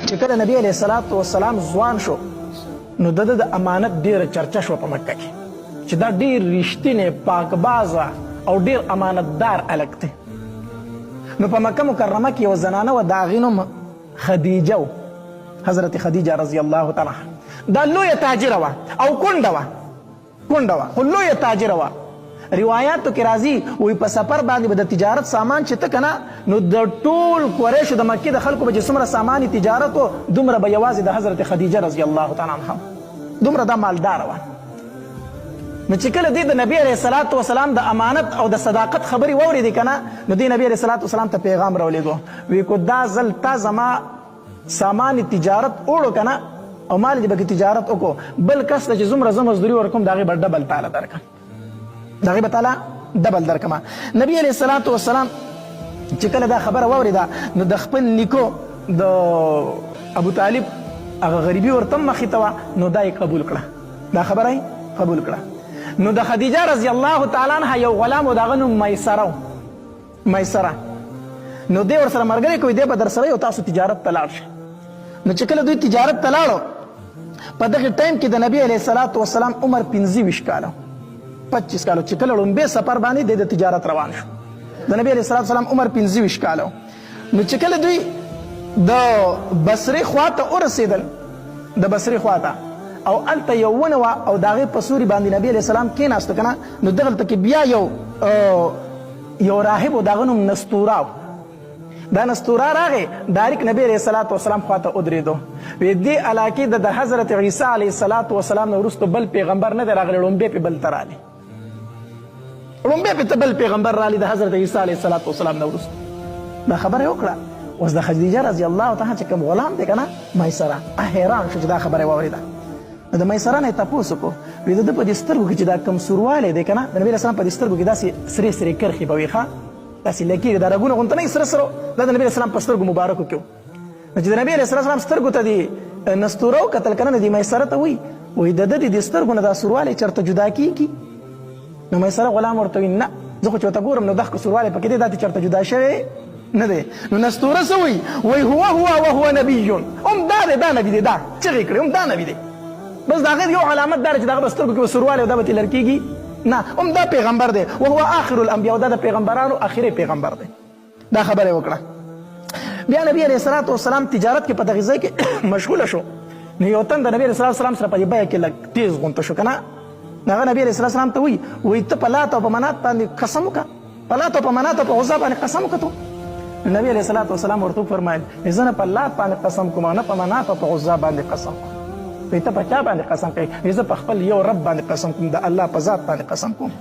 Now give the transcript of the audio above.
چې کله نبی علیه الصلاة والسلام ځوان شو نو د امانت ډیره چرچه شوه په مکه کې چې دا ډیر رښتینی پاکبازه او ډیر امانتدار هلک دی. نو په مکه مکرمه کې یوه زنانه وه د هغې نوم خدیجه و، حضرت خدیجه رضی الله تعالی عنها. دا لویه تاجره وه او کونډه وه خو لویه تاجره وه. روایاتو کې راځي وایي په سفر باندې به د تجارت سامان چې ته که نه نو د ټول قریشو د مکې د خلکو به چې څومره سامان تجارت و دومره به یوازې د حضرت خدیجه رضی الله تعالی عنها دومره دا مالداره وه. نو چې کله دوی د نبی علیه الصلاة والسلام د امانت او د صداقت خبرې واورېدې که نه نو دوی نبی علیه الصلاة والسلام ته پیغام راولېږو وی کو دا ځل تا زما سامان تجارت اوړو که نه او ما دې پکې تجارت وکړو بل کس ته چې څومره زه مزدوري ورکوم د هغې به ډبل تاله درکړم د هغې به تاله ډبل درکړمه. نبی علیه الصلاة والسلام چې کله دا خبره واورېده نو د خپل نیکو د ابو طالب هغه غریبي ورته مخې ته وه نو دا یې قبول کړه، دا خبره یې قبول کړه. نو د خدیجه رضی الله تعالی عنها یو غلام و د هغه نوم میسره نو دی ورسره ملګری کوي دی به در سره یو تاسو تجارت ته لاړ شئ. نو چې کله دوی تجارت ته لاړو په دغه ټایم کې د نبی علیه الصلاة والسلام عمر 25 کاله 25 کاله چې کله لومبې سفر باندې دی د تجارت روان شو د نبی علیه الصلاة والسلام عمر 25 کاله. نو چې کله دوی د بصرې خوا ته ورسېدل د بصرې خوا ته او هلته یو ونه وه او د هغې په سوري باندې نبي علیه السلام کېناستو که نه نو دغلته کې بیا یو راهب و د هغه نوم نستوره و. دا نستوره راغی داریک نبی علیه الصلاة والسلام خوا ته ودرېدو وی دې علاقې د حضرت عیسی علیه الصلاة والسلام نه وروستو بل پیغمبر نه دی راغلی لومبې پې بل ته رالی لومبې پې ته بل پیغمبر رالی د حضرت عیسی علیه الصلاة والسلام نه وروستو دا خبره یې وکړه. اوس د خدیجه رضی الله تعالی چې کوم غلام دی که نه میسره حیران شو چې دا خبره یې واورېده. د میسره نه یې تپوس وکړو وی د ده په دې سترګو کې چې دا کوم سوروالی دی که نه د نبي علیه السلام په دې سترګو کې داسې سرې سرې کرښې به وي ښه داسې لکېږي دا رګونه غونته نه وي سره سره دا د نبي علیه السلام په سترګو مبارکو کې نو چې د نبي علیه السلام سترګو ته دې نستوره وکتل که نه دې میسره ته وایي د ده دې سترګو نه دا سوروالی چېرته جدا کېږي نو میسره غلام ورته وایي نه زه خو چې ورته ګورم نو دا خو سوروالی پکې دی دا دې چېرته جدا شوی نه دی. نو نستوره څه وایي هو وهو نبي هم دا دی دا نبي دی دا چغې کړې هم دا نبي دی بس د هغې یو علامت دا دی چې د هغه به سترګو کې به سوروالی او دا به ترې لر کېږي نه هم دا پیغمبر دی وهو آخر الانبیا او دا د پیغمبرانو آخري پیغمبر دی. دا خبره یې وکړه. بیا نبی علیه الصلاة والسلام تجارت کې په دغې ځای کې مشغوله شو نو یو تن د نبی علیه الصلاة والسلام سره په دې بیه کې لږ تیز غونته شو که نه نو هغه نبی علیه الصلاة والسلام ته وایي ته په لات او په منات باندې قسم وکړه په لات او په منات او په عزا باندې قسم وکړه. نبی علیه الصلاة والسلام ورته وفرمایل زه نه په لات باندې قسم کوم نه په منات او په عزا باندې قسم کوم. ته په چا باندې قسم کوي؟ زه په خپل یو رب باندې قسم کوم د الله په ذات باندې قسم کوم.